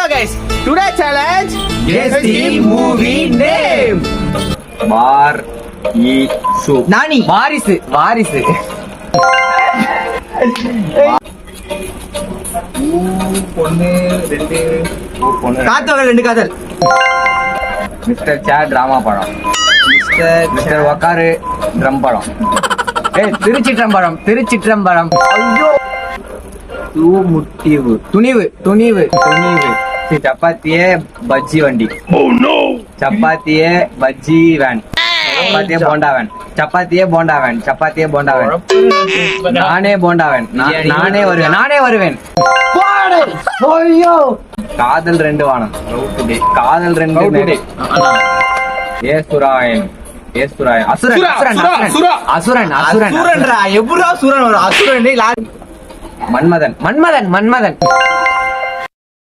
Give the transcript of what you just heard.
guys, today challenge Guess the movie name. Nani வாரிசு காத்தவர்கள் 2 காதல் mister சே drama படம் mister வக்காரு drum படம் திருச்சிற்றம்பலம் ஐயோ துணிவு சப்பாத்தியே பஜ்ஜி வண்டி சப்பாத்தியே பஜ்ஜி வேன் சப்பாத்தியே போண்டா வேன் நானே வருவேன் காதல் 2 வானம் காதல் 2 ஏசுராயன் அசுரன் எப்படா சூரன் வரும்? அசுரன் மன்மதன்